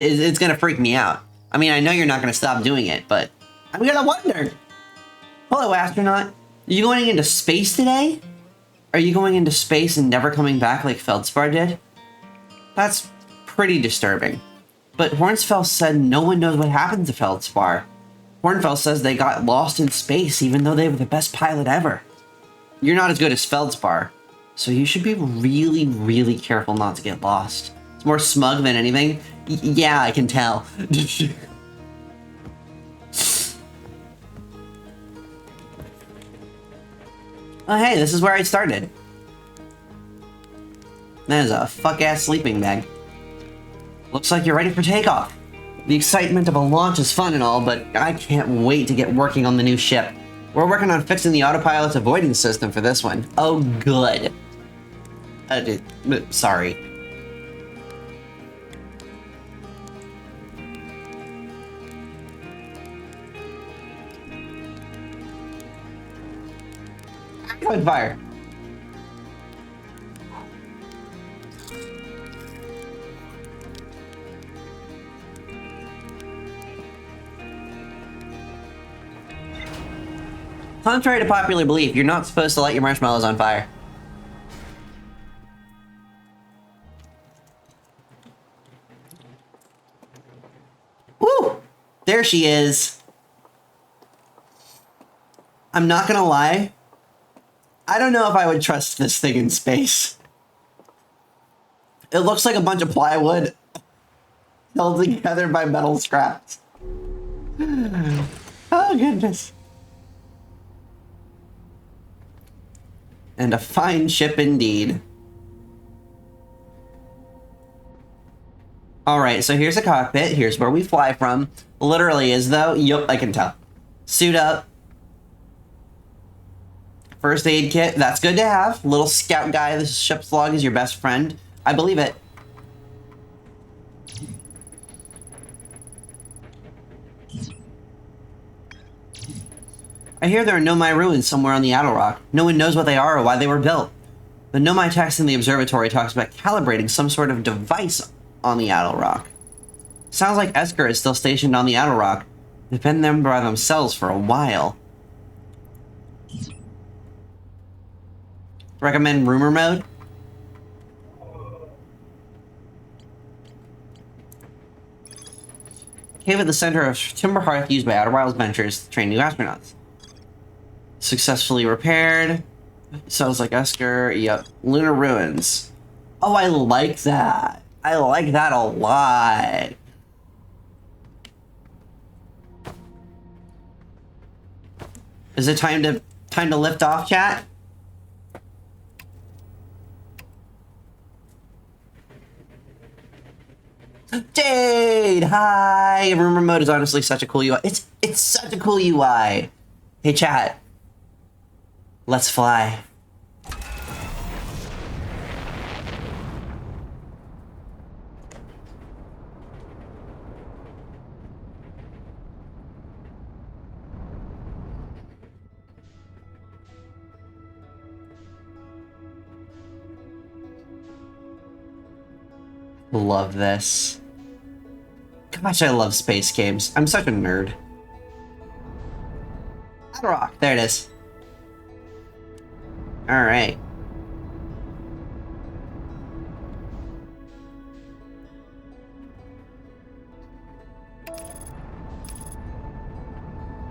it's gonna freak me out. I mean, I know you're not gonna stop doing it, but I'm gonna wonder. Hello, astronaut. Are you going into space today? Are you going into space and never coming back like Feldspar did? That's pretty disturbing. But Hornsfell said no one knows what happened to Feldspar. Hornfell says they got lost in space even though they were the best pilot ever. You're not as good as Feldspar, so you should be really, really careful not to get lost. It's more smug than anything. Yeah, I can tell. Oh hey, this is where I started. That is a fuck-ass sleeping bag. Looks like you're ready for takeoff. The excitement of a launch is fun and all, but I can't wait to get working on the new ship. We're working on fixing the autopilot's avoidance system for this one. Oh, good. Sorry. Good fire. Contrary to popular belief, you're not supposed to light your marshmallows on fire. Woo! There she is. I'm not gonna lie. I don't know if I would trust this thing in space. It looks like a bunch of plywood held together by metal scraps. Oh, goodness. And a fine ship indeed. Alright, so here's a cockpit. Here's where we fly from. Literally as though... Yup, I can tell. Suit up. First aid kit. That's good to have. Little scout guy. This ship's log is your best friend. I believe it. I hear there are Nomai ruins somewhere on the Outer Rock. No one knows what they are or why they were built. The Nomai text in the observatory talks about calibrating some sort of device on the Outer Rock. Sounds like Esker is still stationed on the Outer Rock. They've been there by themselves for a while. Recommend rumor mode? Cave at the center of Timber Hearth used by Outer Wilds Ventures to train new astronauts. Successfully repaired. Sounds like Esker. Yep. Lunar ruins. Oh, I like that. I like that a lot. Is it time to lift off, chat? Jade, hi. Rumor mode is honestly such a cool UI. It's such a cool UI. Hey, chat. Let's fly. Love this. Gosh, I love space games. I'm such a nerd. Outer Rock. There it is. Alright.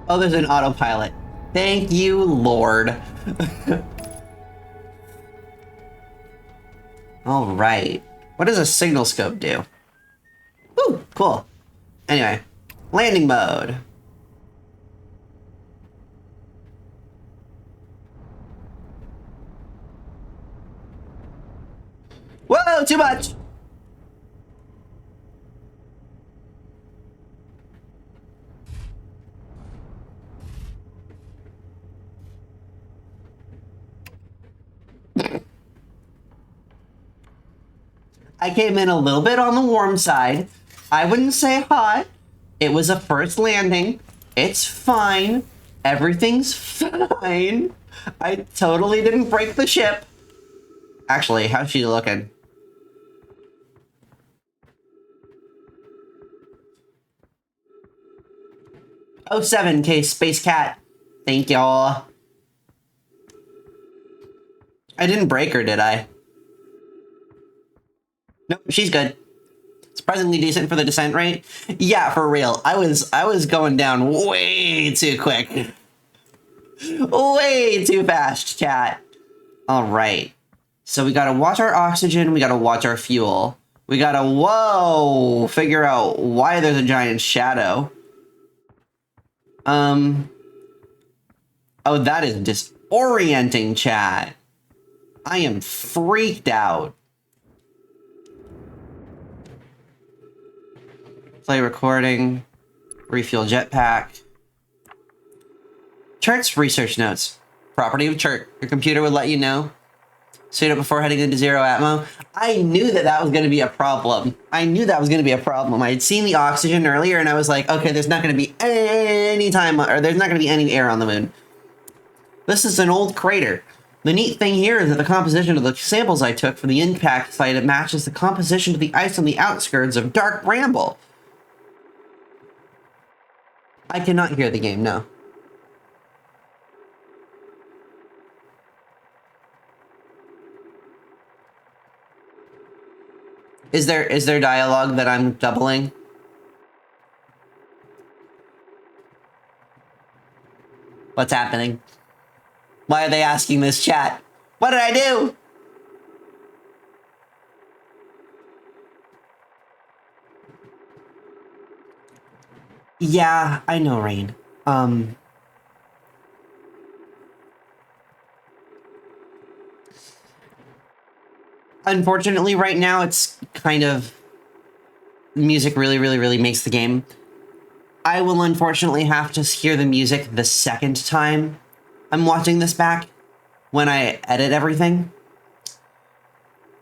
Oh, there's an autopilot. Thank you, Lord. Alright. What does a signal scope do? Ooh, cool. Anyway, landing mode. Whoa, too much! I came in a little bit on the warm side. I wouldn't say hot. It was a first landing. It's fine. Everything's fine. I totally didn't break the ship. Actually, how's she looking? Oh, 7K Space Cat. Thank y'all. I didn't break her, did I? Nope, she's good. Surprisingly decent for the descent rate. Yeah, for real. I was going down way too quick. Way too fast, chat. All right. So we gotta watch our oxygen. We gotta watch our fuel. We gotta, whoa, figure out why there's a giant shadow. Oh, that is disorienting, chat. I am freaked out. Play recording. Refuel jetpack. Charts research notes. Property of chart. Your computer would let you know. Suit up before heading into zero atmo. I knew that was going to be a problem. I knew that was going to be a problem. I had seen the oxygen earlier and I was like, okay, there's not going to be any time, or there's not going to be any air on the moon. This is an old crater. The neat thing here is that the composition of the samples I took from the impact site, it matches the composition of the ice on the outskirts of Dark Bramble. I cannot hear the game, no. Is there dialogue that I'm doubling? What's happening? Why are they asking this, chat? What did I do? Yeah, I know, Rain. Unfortunately, right now, it's kind of... music really makes the game. I will unfortunately have to hear the music the second time I'm watching this back when I edit everything.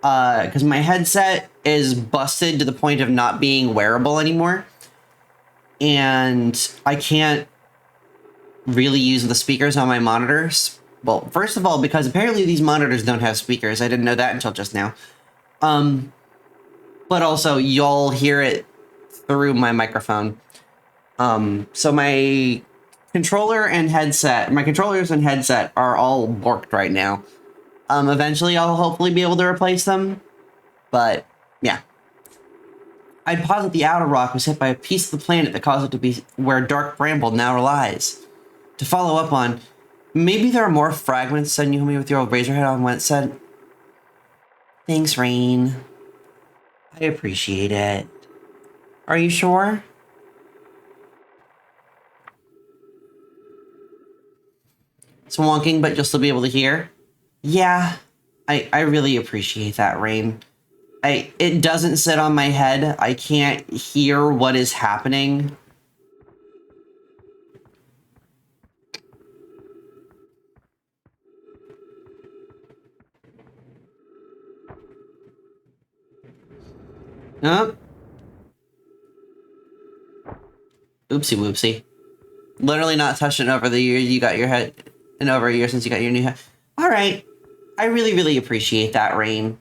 Because my headset is busted to the point of not being wearable anymore. And I can't really use the speakers on my monitors. Well, first of all, because apparently these monitors don't have speakers. I didn't know that until just now. But also, you'll hear it through my microphone. So my controllers and headset are all borked right now. Eventually I'll hopefully be able to replace them. But, yeah. I'd posit the outer rock was hit by a piece of the planet that caused it to be where Dark Bramble now lies. To follow up on, maybe there are more fragments than you me with your old Razorhead on when it said, thanks, Rain. I appreciate it. Are you sure? It's wonking, but you'll still be able to hear? Yeah, I really appreciate that, Rain. It doesn't sit on my head. I can't hear what is happening. Oh. Oopsie whoopsie. Literally not touched it over the year you got your head, and over a year since you got your new head. Alright. I really appreciate that, Rain.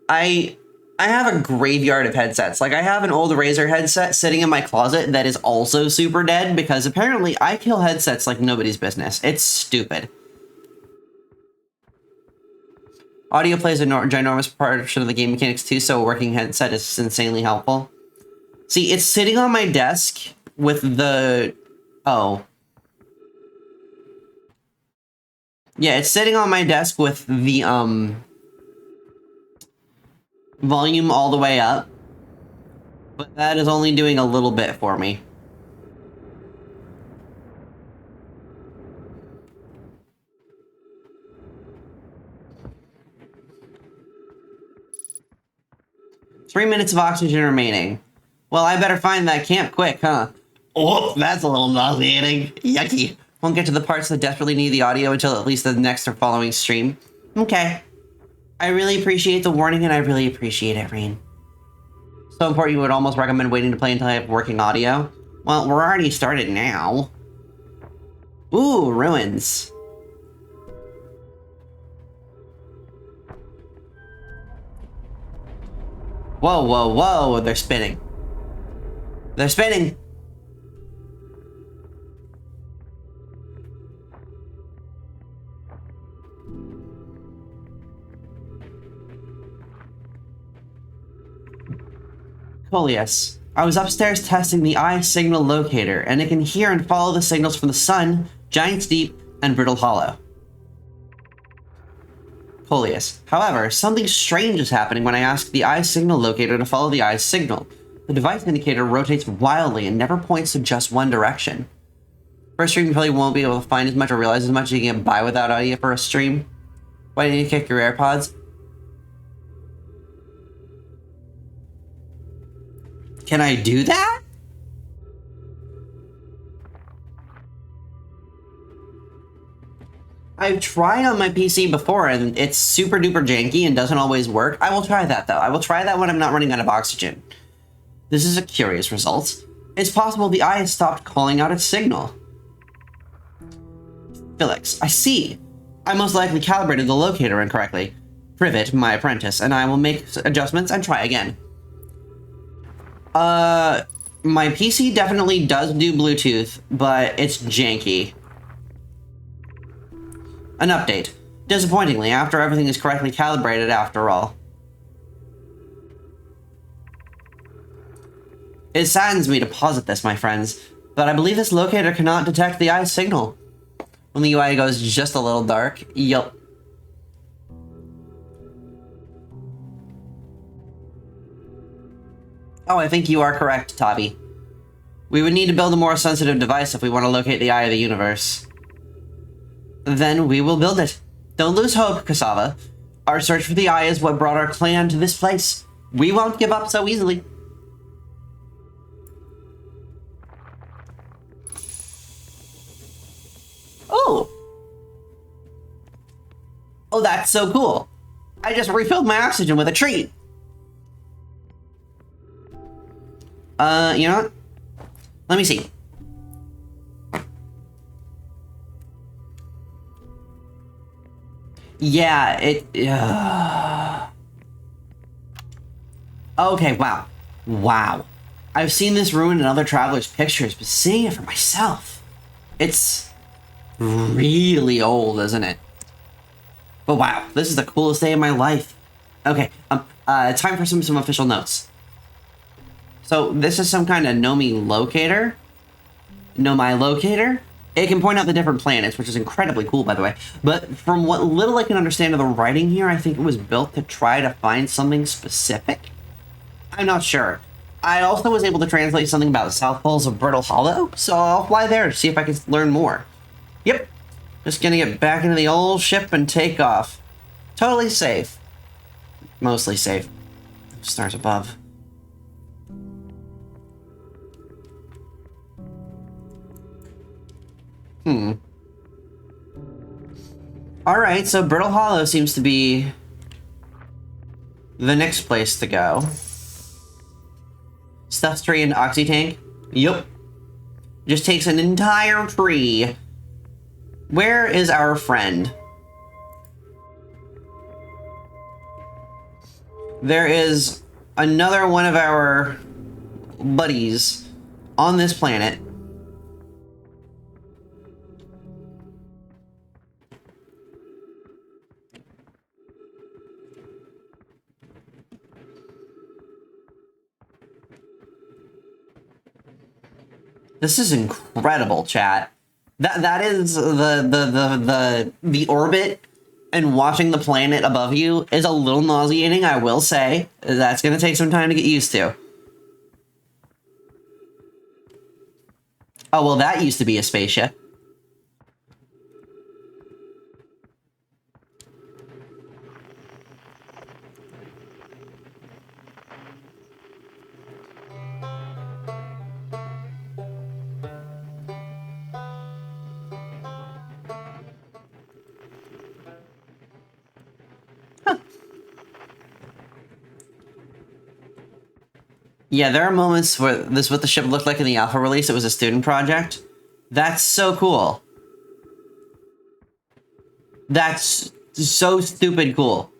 I have a graveyard of headsets. Like, I have an old Razer headset sitting in my closet that is also super dead because apparently I kill headsets like nobody's business. It's stupid. Audio plays a ginormous portion of the game mechanics too, so a working headset is insanely helpful. See, it's sitting on my desk with the... Oh. Yeah, it's sitting on my desk with the, volume all the way up. But that is only doing a little bit for me. Three minutes of oxygen remaining. Well, I better find that camp quick, huh? Oh, that's a little nauseating. Yucky. Won't get to the parts that desperately need the audio until at least the next or following stream. Okay. I really appreciate the warning, and I really appreciate it, Rain. So important you would almost recommend waiting to play until I have working audio? Well, we're already started now. Ooh, ruins. Whoa, they're spinning. They're spinning! Coleus, I was upstairs testing the eye signal locator, and it can hear and follow the signals from the sun, Giant's Deep, and Brittle Hollow. Coleus, however, something strange is happening when I ask the eye signal locator to follow the eye's signal. The device indicator rotates wildly and never points to just one direction. For a stream, you probably won't be able to find as much or realize as much as you can get by without audio for a stream. Why didn't you kick your AirPods? Can I do that? I've tried on my PC before and it's super duper janky and doesn't always work. I will try that though. I will try that when I'm not running out of oxygen. This is a curious result. It's possible the eye has stopped calling out its signal. Felix, I see. I most likely calibrated the locator incorrectly. Privet, my apprentice, and I will make adjustments and try again. My PC definitely does do Bluetooth, but it's janky. An update. Disappointingly, after everything is correctly calibrated after all. It saddens me to posit this, my friends, but I believe this locator cannot detect the eye's signal. When the UI goes just a little dark, yup. Oh, I think you are correct, Tabi. We would need to build a more sensitive device if we want to locate the eye of the universe. Then we will build it. Don't lose hope, Cassava. Our search for the eye is what brought our clan to this place. We won't give up so easily. Oh! Oh, that's so cool. I just refilled my oxygen with a treat. You know what? Let me see. Yeah, Okay, wow. Wow. I've seen this ruin in other travelers' pictures, but seeing it for myself, it's really old, isn't it? But wow, this is the coolest day of my life. Okay, time for some official notes. So this is some kind of Nomi locator. Nomi locator. It can point out the different planets, which is incredibly cool, by the way. But from what little I can understand of the writing here, I think it was built to try to find something specific. I'm not sure. I also was able to translate something about the South Poles of Brittle Hollow, so I'll fly there to see if I can learn more. Yep. Just gonna get back into the old ship and take off. Totally safe. Mostly safe. Stars above. Alright, so Brittle Hollow seems to be the next place to go. Stuffed tree and oxy tank? Yup. Just takes an entire tree. Where is our friend? There is another one of our buddies on this planet. This is incredible, chat. That is the orbit, and watching the planet above you is a little nauseating, I will say. That's gonna take some time to get used to. Oh, well, that used to be a spaceship. Yeah, there are moments where this is what the ship looked like in the alpha release. It was a student project. That's so cool. That's so stupid cool.